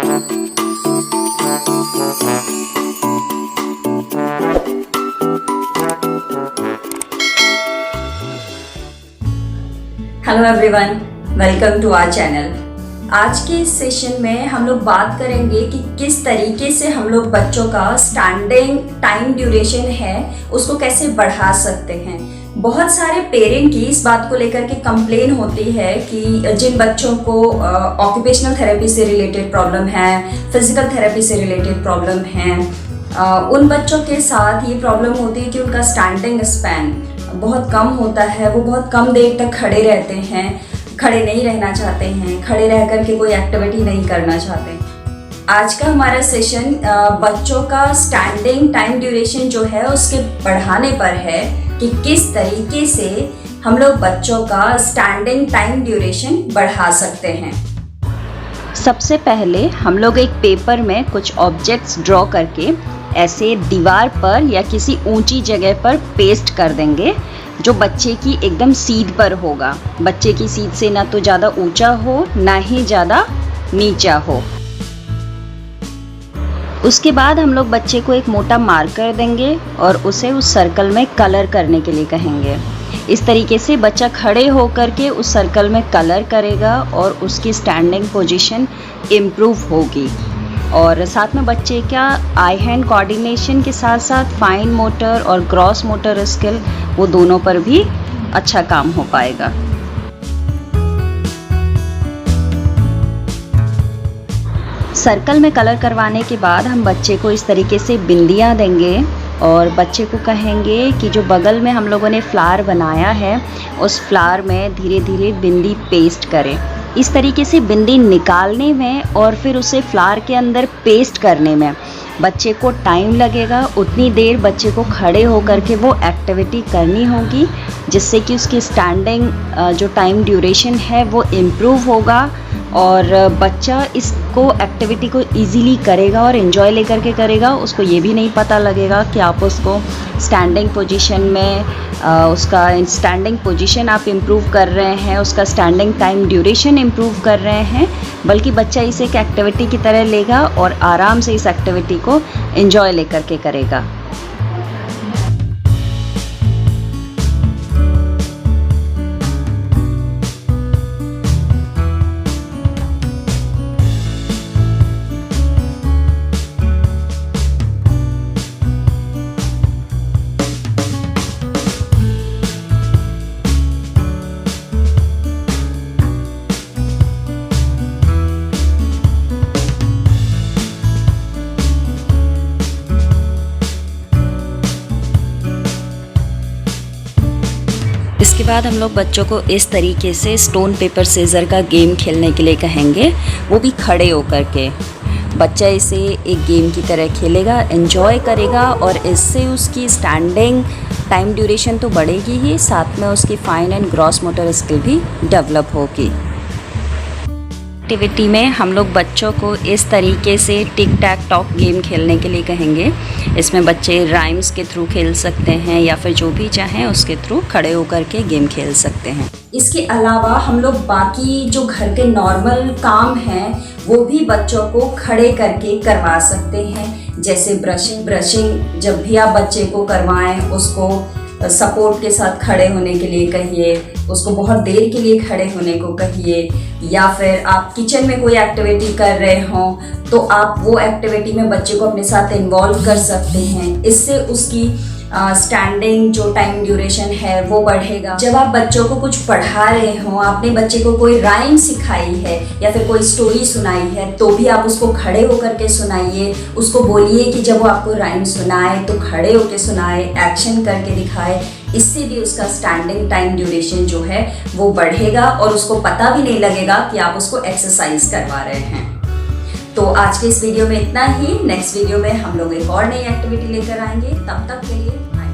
Hello everyone, welcome to our channel. आज के इस सेशन में हम लोग बात करेंगे कि किस तरीके से हम लोग बच्चों का स्टैंडिंग टाइम ड्यूरेशन है उसको कैसे बढ़ा सकते हैं। बहुत सारे पेरेंट की इस बात को लेकर के कंप्लेन होती है कि जिन बच्चों को ऑक्यूपेशनल थेरेपी से रिलेटेड प्रॉब्लम है, फिजिकल थेरेपी से रिलेटेड प्रॉब्लम है, उन बच्चों के साथ ये प्रॉब्लम होती है कि उनका स्टैंडिंग स्पैन बहुत कम होता है। वो बहुत कम देर तक खड़े रहते हैं, खड़े नहीं रहना चाहते हैं, खड़े रह कर के कोई एक्टिविटी नहीं करना चाहते। आज का हमारा सेशन बच्चों का स्टैंडिंग टाइम ड्यूरेशन जो है उसके बढ़ाने पर है कि किस तरीके से हम लोग बच्चों का स्टैंडिंग टाइम ड्यूरेशन बढ़ा सकते हैं। सबसे पहले हम लोग एक पेपर में कुछ ऑब्जेक्ट्स ड्रॉ करके ऐसे दीवार पर या किसी ऊंची जगह पर पेस्ट कर देंगे जो बच्चे की एकदम सीध पर होगा। बच्चे की सीध से ना तो ज़्यादा ऊंचा हो ना ही ज़्यादा नीचा हो। उसके बाद हम लोग बच्चे को एक मोटा मार्कर देंगे और उसे उस सर्कल में कलर करने के लिए कहेंगे। इस तरीके से बच्चा खड़े होकर के उस सर्कल में कलर करेगा और उसकी स्टैंडिंग पोजीशन इम्प्रूव होगी। और साथ में बच्चे का आई हैंड कोऑर्डिनेशन के साथ साथ फाइन मोटर और ग्रॉस मोटर स्किल वो दोनों पर भी अच्छा काम हो पाएगा। सर्कल में कलर करवाने के बाद हम बच्चे को इस तरीके से बिंदियाँ देंगे और बच्चे को कहेंगे कि जो बगल में हम लोगों ने फ्लावर बनाया है उस फ्लावर में धीरे धीरे बिंदी पेस्ट करें। इस तरीके से बिंदी निकालने में और फिर उसे फ्लावर के अंदर पेस्ट करने में बच्चे को टाइम लगेगा। उतनी देर बच्चे को खड़े होकर के वो एक्टिविटी करनी होगी जिससे कि उसकी स्टैंडिंग जो टाइम ड्यूरेशन है वो इम्प्रूव होगा और बच्चा इसको एक्टिविटी को इजीली करेगा और एंजॉय लेकर के करेगा। उसको ये भी नहीं पता लगेगा कि आप उसको स्टैंडिंग पोजीशन में उसका स्टैंडिंग पोजीशन आप इम्प्रूव कर रहे हैं, उसका स्टैंडिंग टाइम ड्यूरेशन इम्प्रूव कर रहे हैं, बल्कि बच्चा इसे एक एक्टिविटी की तरह लेगा और आराम से इस एक्टिविटी को एंजॉय लेकर के करेगा। इसके बाद हम लोग बच्चों को इस तरीके से स्टोन पेपर सीजर का गेम खेलने के लिए कहेंगे, वो भी खड़े होकर के। बच्चा इसे एक गेम की तरह खेलेगा, एंजॉय करेगा और इससे उसकी स्टैंडिंग टाइम ड्यूरेशन तो बढ़ेगी ही, साथ में उसकी fine and gross motor skill भी डेवलप होगी। एक्टिविटी में हम लोग बच्चों को इस तरीके से टिक टैक टॉक गेम खेलने के लिए कहेंगे। इसमें बच्चे राइम्स के थ्रू खेल सकते हैं या फिर जो भी चाहें उसके थ्रू खड़े होकर के गेम खेल सकते हैं। इसके अलावा हम लोग बाकी जो घर के नॉर्मल काम हैं वो भी बच्चों को खड़े करके करवा सकते हैं। जैसे ब्रशिंग जब भी आप बच्चे को करवाएं उसको सपोर्ट के साथ खड़े होने के लिए कहिए, उसको बहुत देर के लिए खड़े होने को कहिए, या फिर आप किचन में कोई एक्टिविटी कर रहे हों तो आप वो एक्टिविटी में बच्चे को अपने साथ इन्वॉल्व कर सकते हैं। इससे उसकी स्टैंडिंग जो टाइम ड्यूरेशन है वो बढ़ेगा। जब आप बच्चों को कुछ पढ़ा रहे हो, आपने बच्चे को कोई राइम सिखाई है या फिर कोई स्टोरी सुनाई है तो भी आप उसको खड़े होकर के सुनाइए। उसको बोलिए कि जब वो आपको राइम सुनाए तो खड़े होकर सुनाए, एक्शन करके दिखाए। इससे भी उसका स्टैंडिंग टाइम ड्यूरेशन जो है वो बढ़ेगा और उसको पता भी नहीं लगेगा कि आप उसको एक्सरसाइज करवा रहे हैं। तो आज के इस वीडियो में इतना ही। नेक्स्ट वीडियो में हम लोग एक और नई एक्टिविटी लेकर आएंगे। तब तक के लिए बाय।